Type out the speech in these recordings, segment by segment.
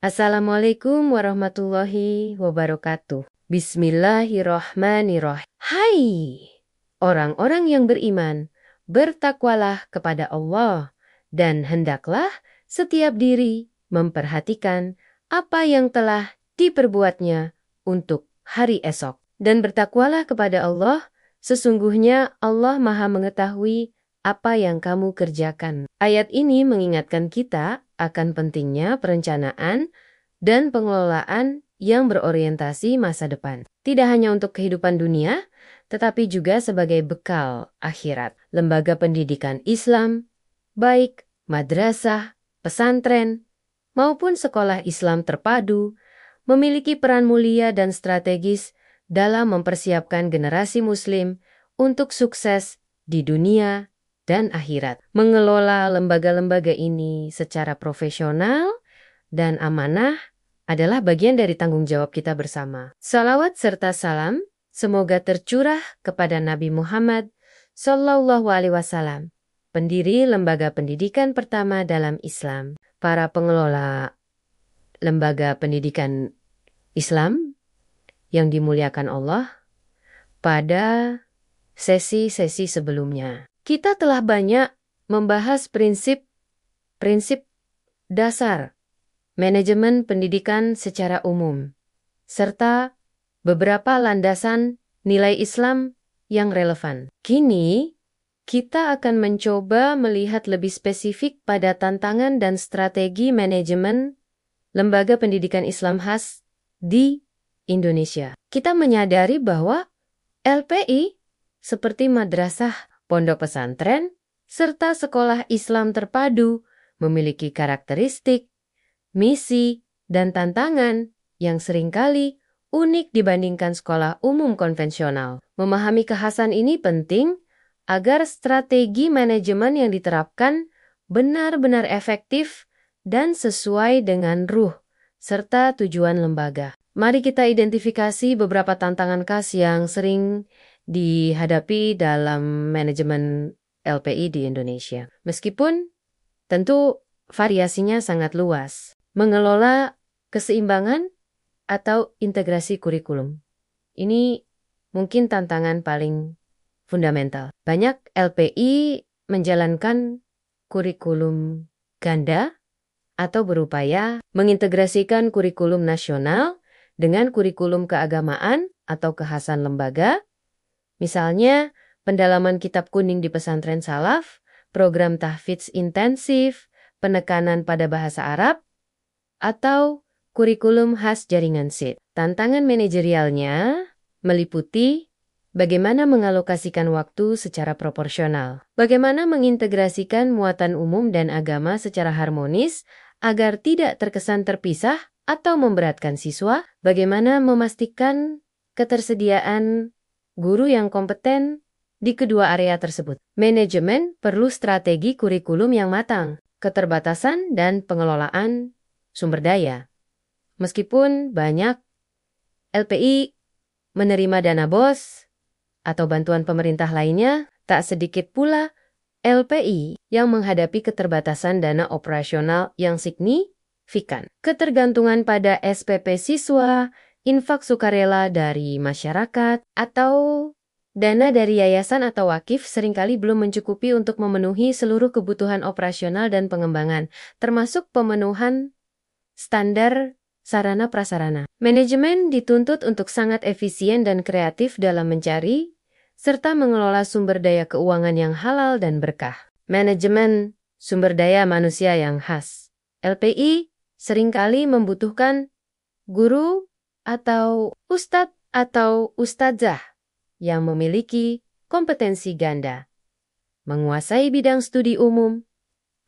Assalamualaikum warahmatullahi wabarakatuh. Bismillahirrahmanirrahim. Hai, orang-orang yang beriman, bertakwalah kepada Allah, dan hendaklah setiap diri memperhatikan apa yang telah diperbuatnya untuk hari esok. Dan bertakwalah kepada Allah, sesungguhnya Allah Maha mengetahui apa yang kamu kerjakan. Ayat ini mengingatkan kita akan pentingnya perencanaan dan pengelolaan yang berorientasi masa depan. Tidak hanya untuk kehidupan dunia, tetapi juga sebagai bekal akhirat. Lembaga pendidikan Islam, baik madrasah, pesantren, maupun sekolah Islam terpadu, memiliki peran mulia dan strategis dalam mempersiapkan generasi Muslim untuk sukses di dunia dan akhirat. Mengelola lembaga-lembaga ini secara profesional dan amanah adalah bagian dari tanggung jawab kita bersama. Salawat serta salam semoga tercurah kepada Nabi Muhammad SAW, pendiri lembaga pendidikan pertama dalam Islam. Para pengelola lembaga pendidikan Islam yang dimuliakan Allah, pada sesi-sesi sebelumnya kita telah banyak membahas prinsip dasar manajemen pendidikan secara umum, serta beberapa landasan nilai Islam yang relevan. Kini, kita akan mencoba melihat lebih spesifik pada tantangan dan strategi manajemen lembaga pendidikan Islam khas di Indonesia. Kita menyadari bahwa LPI seperti madrasah, pondok pesantren, serta sekolah Islam terpadu memiliki karakteristik, misi, dan tantangan yang seringkali unik dibandingkan sekolah umum konvensional. Memahami kekhasan ini penting agar strategi manajemen yang diterapkan benar-benar efektif dan sesuai dengan ruh serta tujuan lembaga. Mari kita identifikasi beberapa tantangan khas yang sering dihadapi dalam manajemen LPI di Indonesia. Meskipun tentu variasinya sangat luas. Mengelola keseimbangan atau integrasi kurikulum. Ini mungkin tantangan paling fundamental. Banyak LPI menjalankan kurikulum ganda atau berupaya mengintegrasikan kurikulum nasional dengan kurikulum keagamaan atau kekhasan lembaga. Misalnya, pendalaman kitab kuning di pesantren salaf, program tahfidz intensif, penekanan pada bahasa Arab, atau kurikulum khas jaringan SID. Tantangan manajerialnya meliputi bagaimana mengalokasikan waktu secara proporsional, bagaimana mengintegrasikan muatan umum dan agama secara harmonis agar tidak terkesan terpisah atau memberatkan siswa, bagaimana memastikan ketersediaan guru yang kompeten di kedua area tersebut. Manajemen perlu strategi kurikulum yang matang, keterbatasan dan pengelolaan sumber daya. Meskipun banyak LPI menerima dana BOS atau bantuan pemerintah lainnya, tak sedikit pula LPI yang menghadapi keterbatasan dana operasional yang signifikan. Ketergantungan pada SPP siswa, infak sukarela dari masyarakat, atau dana dari yayasan atau wakif seringkali belum mencukupi untuk memenuhi seluruh kebutuhan operasional dan pengembangan, termasuk pemenuhan standar sarana prasarana. Manajemen dituntut untuk sangat efisien dan kreatif dalam mencari serta mengelola sumber daya keuangan yang halal dan berkah. Manajemen sumber daya manusia yang khas. LPI seringkali membutuhkan guru atau ustadz atau ustadzah yang memiliki kompetensi ganda, menguasai bidang studi umum,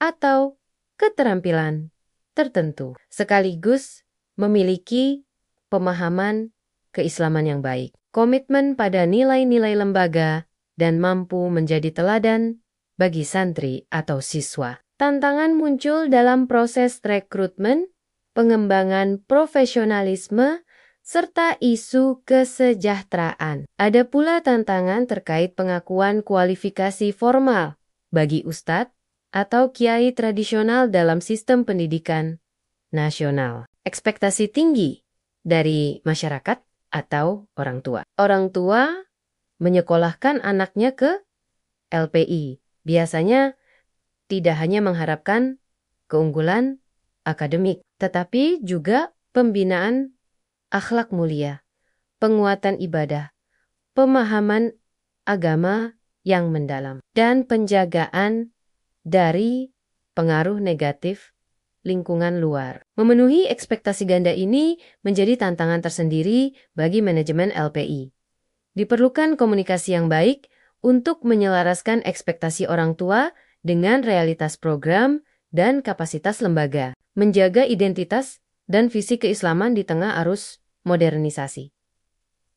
atau keterampilan tertentu, sekaligus memiliki pemahaman keislaman yang baik, komitmen pada nilai-nilai lembaga, dan mampu menjadi teladan bagi santri atau siswa. Tantangan muncul dalam proses rekrutmen, pengembangan profesionalisme, serta isu kesejahteraan. Ada pula tantangan terkait pengakuan kualifikasi formal bagi ustadz atau kiai tradisional dalam sistem pendidikan nasional. ekspektasi tinggi dari masyarakat atau orang tua. Orang tua menyekolahkan anaknya ke LPI. Biasanya tidak hanya mengharapkan keunggulan akademik, tetapi juga pembinaan akhlak mulia, penguatan ibadah, pemahaman agama yang mendalam, dan penjagaan dari pengaruh negatif lingkungan luar. Memenuhi ekspektasi ganda ini menjadi tantangan tersendiri bagi manajemen LPI. Diperlukan komunikasi yang baik untuk menyelaraskan ekspektasi orang tua dengan realitas program dan kapasitas lembaga, menjaga identitas dan visi keislaman di tengah arus modernisasi.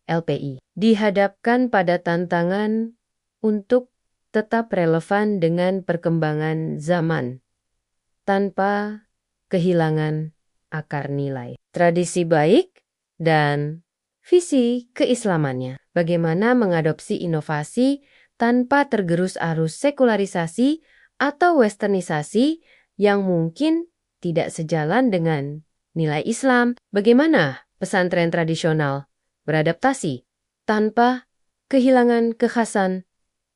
LPI dihadapkan pada tantangan untuk tetap relevan dengan perkembangan zaman tanpa kehilangan akar nilai, tradisi baik, dan visi keislamannya. Bagaimana mengadopsi inovasi tanpa tergerus arus sekularisasi atau westernisasi yang mungkin tidak sejalan dengan nilai Islam. Bagaimana pesantren tradisional beradaptasi tanpa kehilangan kekhasan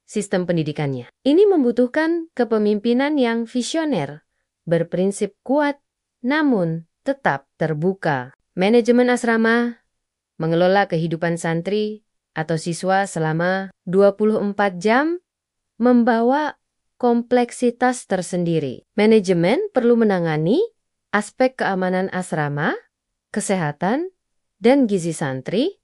sistem pendidikannya. Ini membutuhkan kepemimpinan yang visioner, berprinsip kuat, namun tetap terbuka. Manajemen asrama mengelola kehidupan santri atau siswa selama 24 jam membawa kompleksitas tersendiri. Manajemen perlu menangani aspek keamanan asrama, kesehatan, dan gizi santri,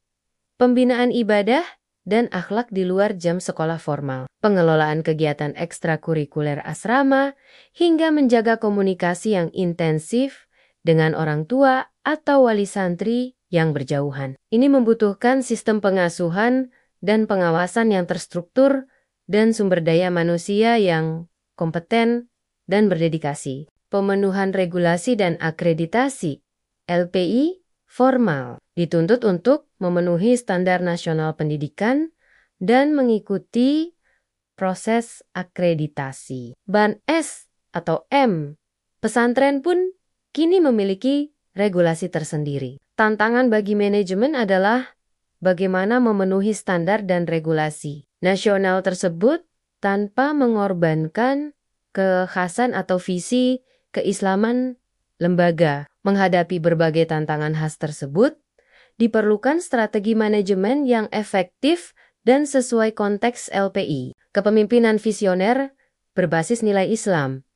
pembinaan ibadah, dan akhlak di luar jam sekolah formal, pengelolaan kegiatan ekstrakurikuler asrama, hingga menjaga komunikasi yang intensif dengan orang tua atau wali santri yang berjauhan. Ini membutuhkan sistem pengasuhan dan pengawasan yang terstruktur dan sumber daya manusia yang kompeten dan berdedikasi. Pemenuhan regulasi dan akreditasi LPI formal dituntut untuk memenuhi standar nasional pendidikan dan mengikuti proses akreditasi. Ban S atau M, pesantren pun kini memiliki regulasi tersendiri. Tantangan bagi manajemen adalah bagaimana memenuhi standar dan regulasi nasional tersebut tanpa mengorbankan kekhasan atau visi keislaman lembaga. Menghadapi berbagai tantangan khas tersebut, diperlukan strategi manajemen yang efektif dan sesuai konteks LPI. Kepemimpinan visioner berbasis nilai Islam.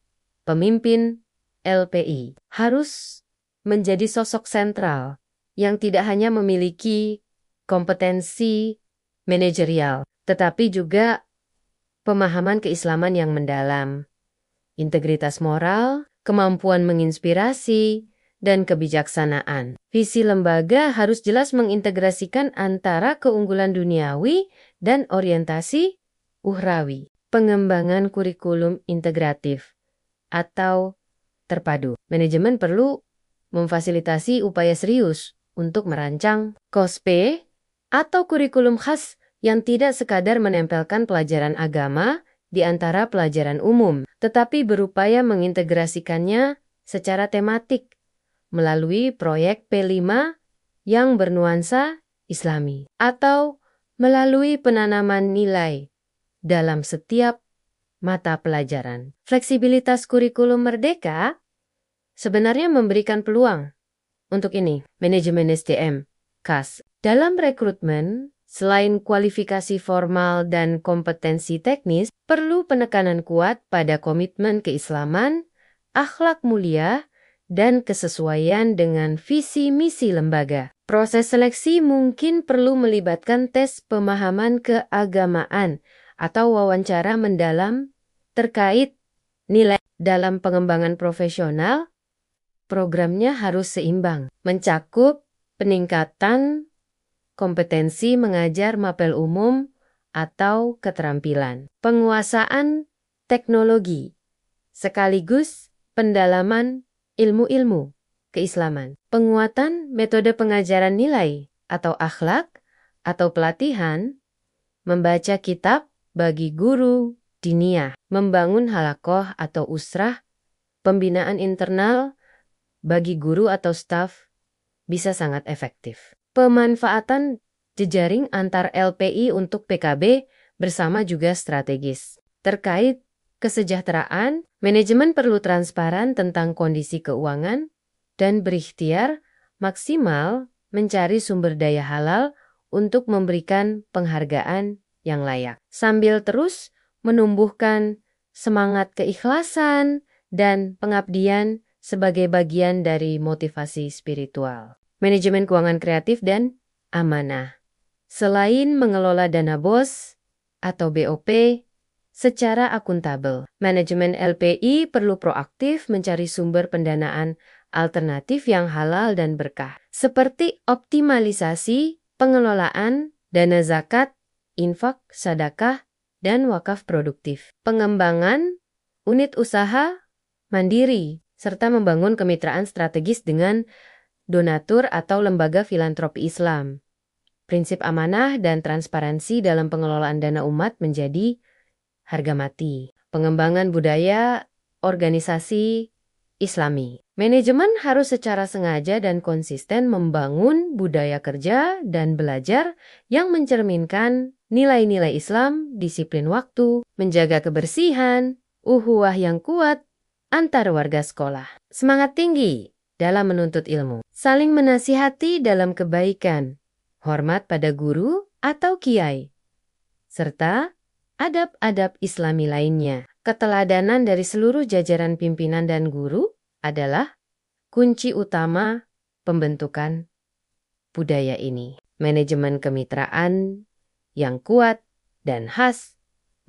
Pemimpin LPI harus menjadi sosok sentral yang tidak hanya memiliki kompetensi manajerial, tetapi juga pemahaman keislaman yang mendalam, integritas moral, kemampuan menginspirasi, dan kebijaksanaan. Visi lembaga harus jelas mengintegrasikan antara keunggulan duniawi dan orientasi ukhrawi. Pengembangan kurikulum integratif atau terpadu. Manajemen perlu memfasilitasi upaya serius untuk merancang KOSP atau kurikulum khas yang tidak sekadar menempelkan pelajaran agama di antara pelajaran umum, tetapi berupaya mengintegrasikannya secara tematik melalui proyek P5 yang bernuansa Islami, atau melalui penanaman nilai dalam setiap mata pelajaran. Fleksibilitas kurikulum merdeka sebenarnya memberikan peluang untuk ini. Manajemen SDM, KAS. Dalam rekrutmen, selain kualifikasi formal dan kompetensi teknis, perlu penekanan kuat pada komitmen keislaman, akhlak mulia, dan kesesuaian dengan visi misi lembaga. Proses seleksi mungkin perlu melibatkan tes pemahaman keagamaan atau wawancara mendalam terkait nilai. Dalam pengembangan profesional, programnya harus seimbang, mencakup peningkatan kompetensi mengajar mapel umum atau keterampilan, penguasaan teknologi, sekaligus pendalaman ilmu-ilmu keislaman, penguatan metode pengajaran nilai atau akhlak, atau pelatihan, membaca kitab bagi guru diniyah, membangun halakoh atau usrah, pembinaan internal bagi guru atau staf bisa sangat efektif. Pemanfaatan jejaring antar LPI untuk PKB bersama juga strategis. Terkait kesejahteraan, manajemen perlu transparan tentang kondisi keuangan dan berikhtiar maksimal mencari sumber daya halal untuk memberikan penghargaan yang layak, sambil terus menumbuhkan semangat keikhlasan dan pengabdian sebagai bagian dari motivasi spiritual. Manajemen keuangan kreatif dan amanah. Selain mengelola dana BOS atau BOP secara akuntabel, manajemen LPI perlu proaktif mencari sumber pendanaan alternatif yang halal dan berkah, seperti optimalisasi pengelolaan dana zakat, infak, sedekah, dan wakaf produktif, pengembangan unit usaha mandiri, serta membangun kemitraan strategis dengan donatur atau lembaga filantropi Islam. Prinsip amanah dan transparansi dalam pengelolaan dana umat menjadi harga mati. Pengembangan budaya organisasi Islami. Manajemen harus secara sengaja dan konsisten membangun budaya kerja dan belajar yang mencerminkan nilai-nilai Islam, disiplin waktu, menjaga kebersihan, ukhuwah yang kuat antar warga sekolah. Semangat tinggi dalam menuntut ilmu, saling menasihati dalam kebaikan, hormat pada guru atau kiai, serta adab-adab Islami lainnya. Keteladanan dari seluruh jajaran pimpinan dan guru adalah kunci utama pembentukan budaya ini. Manajemen kemitraan yang kuat dan khas,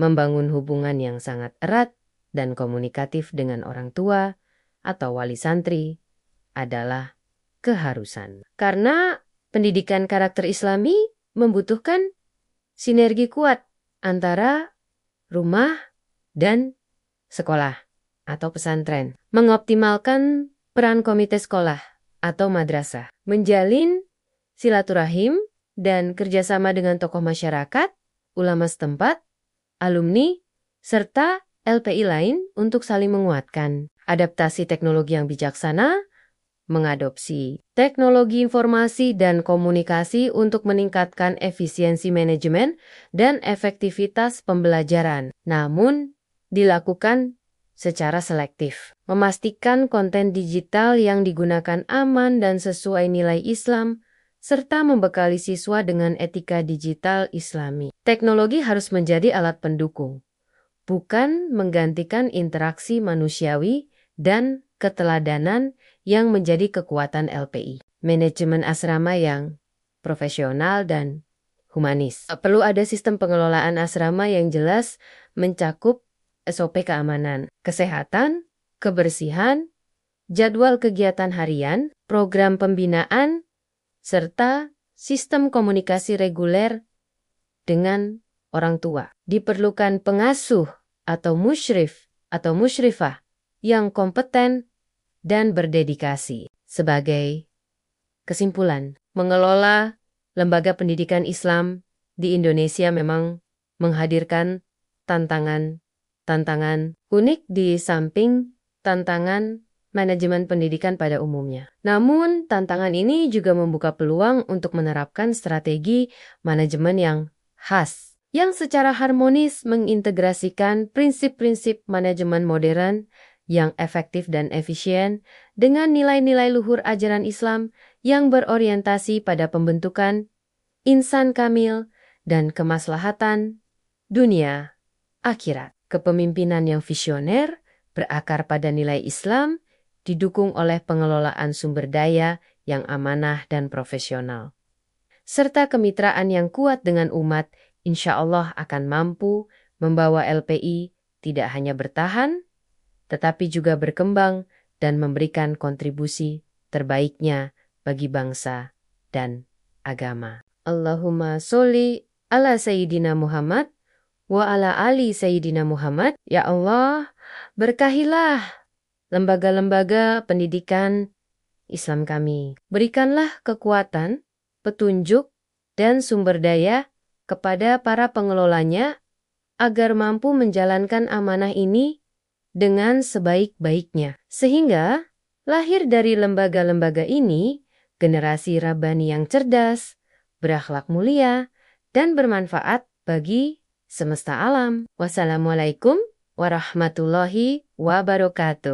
membangun hubungan yang sangat erat dan komunikatif dengan orang tua atau wali santri adalah keharusan. Karena pendidikan karakter Islami membutuhkan sinergi kuat antara rumah dan sekolah atau pesantren, mengoptimalkan peran komite sekolah atau madrasah, menjalin silaturahim dan kerjasama dengan tokoh masyarakat, ulama setempat, alumni, serta LPI lain untuk saling menguatkan. Adaptasi teknologi yang bijaksana, mengadopsi teknologi informasi dan komunikasi untuk meningkatkan efisiensi manajemen dan efektivitas pembelajaran, namun dilakukan secara selektif. Memastikan konten digital yang digunakan aman dan sesuai nilai Islam, serta membekali siswa dengan etika digital Islami. Teknologi harus menjadi alat pendukung, bukan menggantikan interaksi manusiawi dan keteladanan yang menjadi kekuatan LPI. Manajemen asrama yang profesional dan humanis. Perlu ada sistem pengelolaan asrama yang jelas mencakup SOP keamanan, kesehatan, kebersihan, jadwal kegiatan harian, program pembinaan, serta sistem komunikasi reguler dengan orang tua. Diperlukan pengasuh atau musyrif atau musyrifah yang kompeten dan berdedikasi. Sebagai kesimpulan, mengelola lembaga pendidikan Islam di Indonesia memang menghadirkan tantangan unik di samping tantangan manajemen pendidikan pada umumnya. Namun, tantangan ini juga membuka peluang untuk menerapkan strategi manajemen yang khas, yang secara harmonis mengintegrasikan prinsip-prinsip manajemen modern yang efektif dan efisien dengan nilai-nilai luhur ajaran Islam yang berorientasi pada pembentukan insan kamil dan kemaslahatan dunia akhirat. Kepemimpinan yang visioner berakar pada nilai Islam didukung oleh pengelolaan sumber daya yang amanah dan profesional, serta kemitraan yang kuat dengan umat, insya Allah akan mampu membawa LPI tidak hanya bertahan, tetapi juga berkembang dan memberikan kontribusi terbaiknya bagi bangsa dan agama. Allahumma sholli ala Sayyidina Muhammad wa ala ali Sayyidina Muhammad. Ya Allah, berkahilah lembaga-lembaga pendidikan Islam kami. Berikanlah kekuatan, petunjuk, dan sumber daya kepada para pengelolanya agar mampu menjalankan amanah ini dengan sebaik-baiknya, sehingga Lahir dari lembaga-lembaga ini, generasi Rabbani yang cerdas, berakhlak mulia, dan bermanfaat bagi semesta alam. Wassalamualaikum warahmatullahi wabarakatuh.